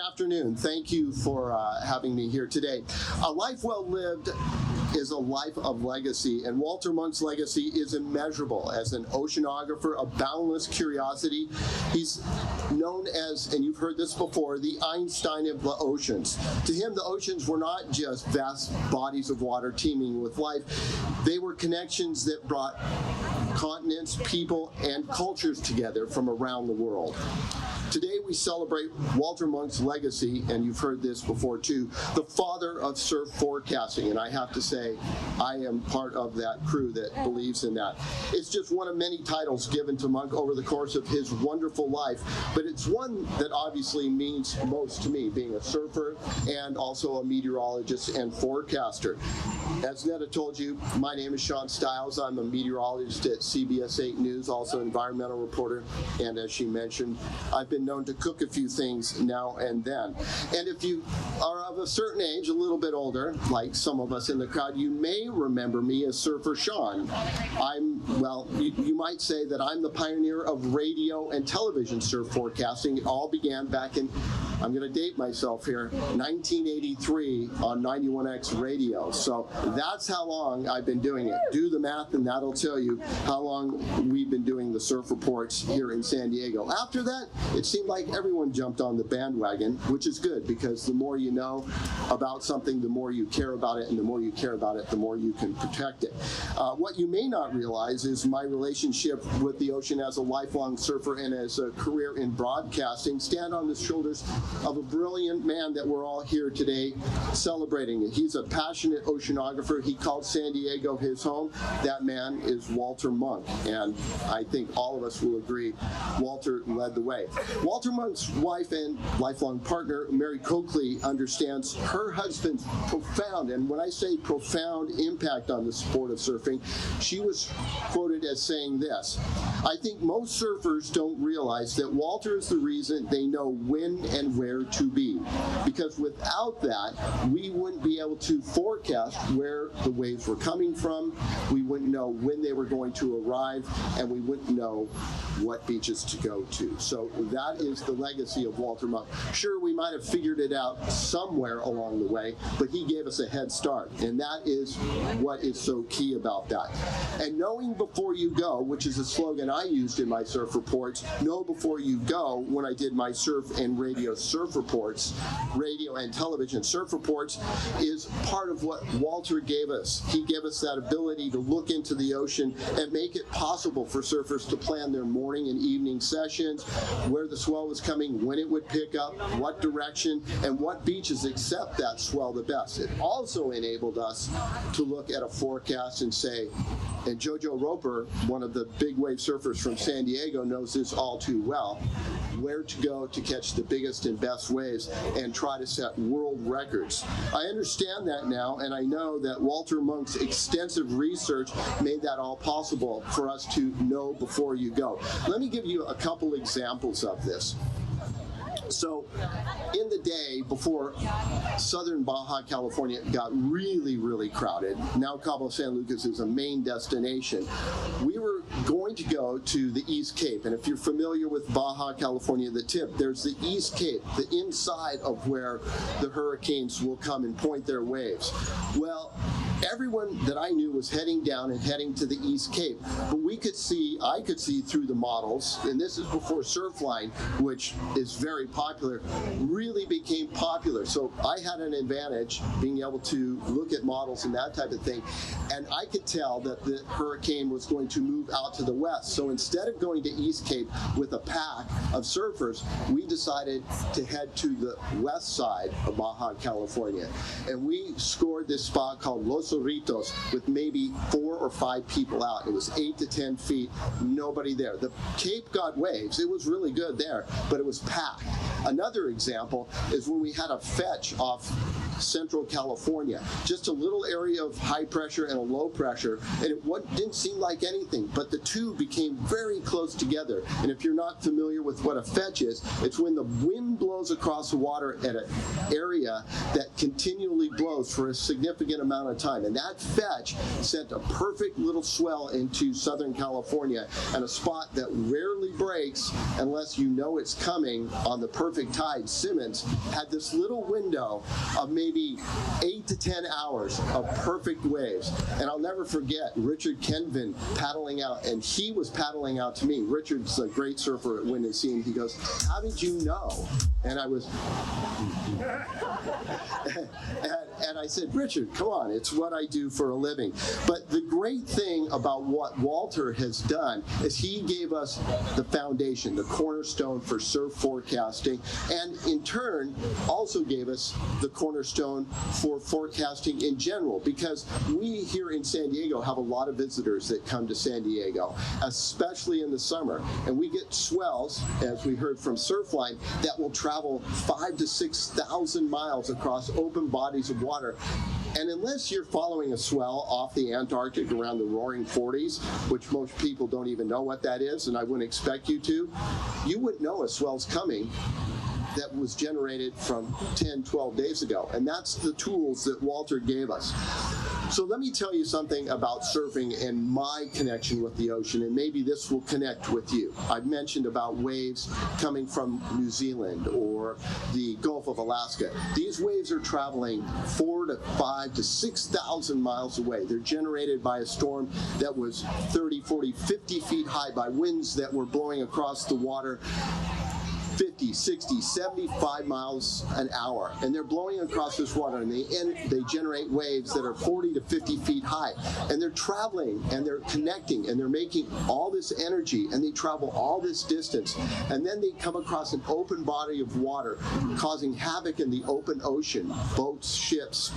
afternoon. Thank you for having me here today. A life well lived is a life of legacy, and Walter Munk's legacy is immeasurable. As an oceanographer of boundless curiosity, he's known as, and you've heard this before, the Einstein of the oceans. To him, the oceans were not just vast bodies of water teeming with life. They were connections that brought continents, people, and cultures together from around the world. Today we celebrate Walter Munk's legacy, and you've heard this before too, the father of surf forecasting, and I have to say I am part of that crew that believes in that. It's just one of many titles given to Munk over the course of his wonderful life, but it's one that obviously means most to me, being a surfer and also a meteorologist and forecaster. As Netta told you, my name is Shawn. I'm a meteorologist at CBS 8 News, also environmental reporter, and as she mentioned, I've been known to cook a few things now and then. And if you are of a certain age, a little bit older, like some of us in the crowd, you may remember me as Surfer Shawn. You might say that I'm the pioneer of radio and television surf forecasting. It all began back in, I'm going to date myself here, 1983 on 91X radio. So that's how long I've been doing it. Do the math and that'll tell you how long we've been doing the surf reports here in San Diego. After that, it seemed like everyone jumped on the bandwagon, which is good because the more you know about something, the more you care about it, and the more you care about it, the more you can protect it. What you may not realize is my relationship with the ocean as a lifelong surfer and as a career in broadcasting stand on the shoulders of a brilliant man that we're all here today celebrating. He's a passionate oceanographer. He called San Diego his home. That man is Walter Munk, and I think all of us will agree Walter led the way. Walter Munk's wife and lifelong partner, Mary Coakley, understands her husband's profound, and when I say profound, impact on the sport of surfing. She was quoted as saying this: "I think most surfers don't realize that Walter is the reason they know when and where to be, because without that, we wouldn't be able to forecast where the waves were coming from, we wouldn't know when they were going to arrive, and we wouldn't know what beaches to go to." So that is the legacy of Walter Munk. Sure, we might have figured it out somewhere along the way, but he gave us a head start, and that is what is so key about that. And knowing before you go, which is a slogan I used in my surf reports, know before you go, when I did my surf and radio surf reports, radio and television surf reports, is part of what Walter gave us. He gave us that ability to look into the ocean and make it possible for surfers to plan their morning and evening sessions, where the swell was coming, when it would pick up, what direction, and what beaches accept that swell the best. It also enabled us to look at a forecast and say, and Jojo Roper, one of the big wave surfers from San Diego, knows this all too well, where to go to catch the biggest and best waves and try to set world records. I understand that now, and I know that Walter Munk's extensive research made that all possible for us to know before you go. Let me give you a couple examples of this. So in the day before southern Baja California got really, really crowded, now Cabo San Lucas is a main destination, we were going to go to the East Cape. And if you're familiar with Baja California, the tip, there's the East Cape, the inside of where the hurricanes will come and point their waves. Well, everyone that I knew was heading down and heading to the East Cape, but I could see through the models, and this is before Surfline, which is very popular, really became popular. So I had an advantage being able to look at models and that type of thing, and I could tell that the hurricane was going to move out to the west. So instead of going to East Cape with a pack of surfers, we decided to head to the west side of Baja California, and we scored this spot called Los Cerritos with maybe 4 or 5 people out. It was 8 to 10 feet, nobody there. The Cape got waves. It was really good there, but it was packed. Another example is when we had a fetch off Central California. Just a little area of high pressure and a low pressure, and it didn't seem like anything, but the two became very close together. And if you're not familiar with what a fetch is, it's when the wind blows across the water at an area that continually blows for a significant amount of time. And that fetch sent a perfect little swell into Southern California, and a spot that rarely breaks unless you know it's coming on the perfect tide. Simmons had this little window of maybe 8 to 10 hours of perfect waves. And I'll never forget Richard Kenvin paddling out, and he was paddling out to me. Richard's a great surfer at Wind and Scene. He goes, "How did you know?" And I was, and I said, "Richard, come on, it's what I do for a living." But the great thing about what Walter has done is he gave us the foundation, the cornerstone for surf forecasting, and in turn also gave us the cornerstone for forecasting in general, because we here in San Diego have a lot of visitors that come to San Diego, especially in the summer, and we get swells, as we heard from Surfline, that will travel 5,000 to 6,000 miles across open bodies of water. And unless you're following a swell off the Antarctic around the Roaring 40s, which most people don't even know what that is, and I wouldn't expect you to, you wouldn't know a swell's coming that was generated from 10, 12 days ago. And that's the tools that Walter gave us. So let me tell you something about surfing and my connection with the ocean, and maybe this will connect with you. I've mentioned about waves coming from New Zealand or the Gulf of Alaska. These waves are traveling 4 to 5 to 6,000 miles away. They're generated by a storm that was 30, 40, 50 feet high, by winds that were blowing across the water 50, 60, 75 miles an hour, and they're blowing across this water, and they generate waves that are 40 to 50 feet high, and they're traveling, and they're connecting, and they're making all this energy, and they travel all this distance, and then they come across an open body of water, causing havoc in the open ocean, boats, ships,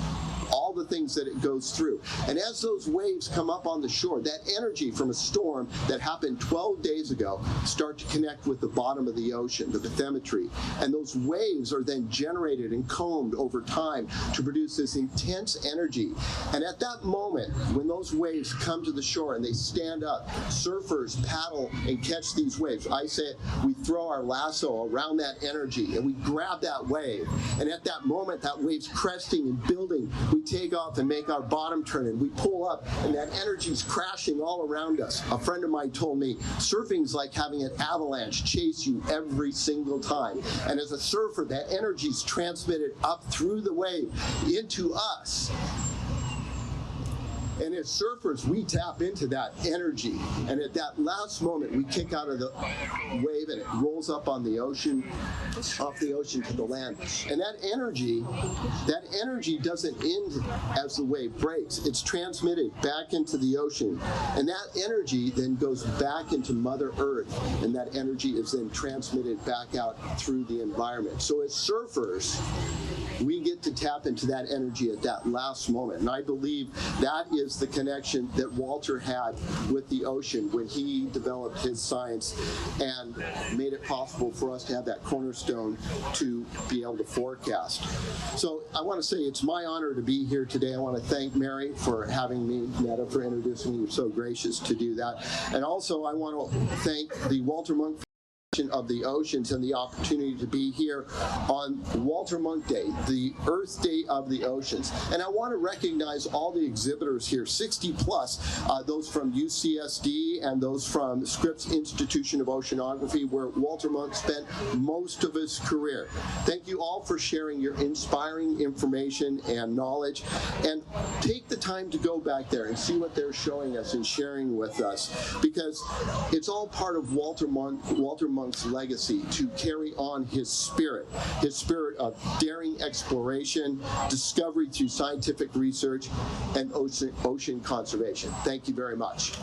all the things that it goes through. And as those waves come up on the shore, that energy from a storm that happened 12 days ago start to connect with the bottom of the ocean, the bathymetry. And those waves are then generated and combed over time to produce this intense energy. And at that moment, when those waves come to the shore and they stand up, surfers paddle and catch these waves. I say we throw our lasso around that energy and we grab that wave. And at that moment, that wave's cresting and building. We take off and make our bottom turn, and we pull up, and that energy's crashing all around us. A friend of mine told me surfing's like having an avalanche chase you every single time. And as a surfer, that energy's transmitted up through the wave into us. And as surfers, we tap into that energy. And at that last moment, we kick out of the wave and it rolls up on the ocean, off the ocean to the land. And that energy doesn't end as the wave breaks. It's transmitted back into the ocean. And that energy then goes back into Mother Earth. And that energy is then transmitted back out through the environment. So as surfers, we get to tap into that energy at that last moment. And I believe that is the connection that Walter had with the ocean when he developed his science and made it possible for us to have that cornerstone to be able to forecast. So I want to say it's my honor to be here today. I want to thank Mary for having me, Netta for introducing me. You're so gracious to do that. And also I want to thank the Walter Munk of the Oceans and the opportunity to be here on Walter Munk Day, the Earth Day of the Oceans. And I want to recognize all the exhibitors here, 60 plus, those from UCSD and those from Scripps Institution of Oceanography, where Walter Munk spent most of his career. Thank you all for sharing your inspiring information and knowledge, and take the time to go back there and see what they're showing us and sharing with us, because it's all part of Walter Monk's legacy to carry on his spirit of daring exploration, discovery through scientific research, and ocean conservation. Thank you very much.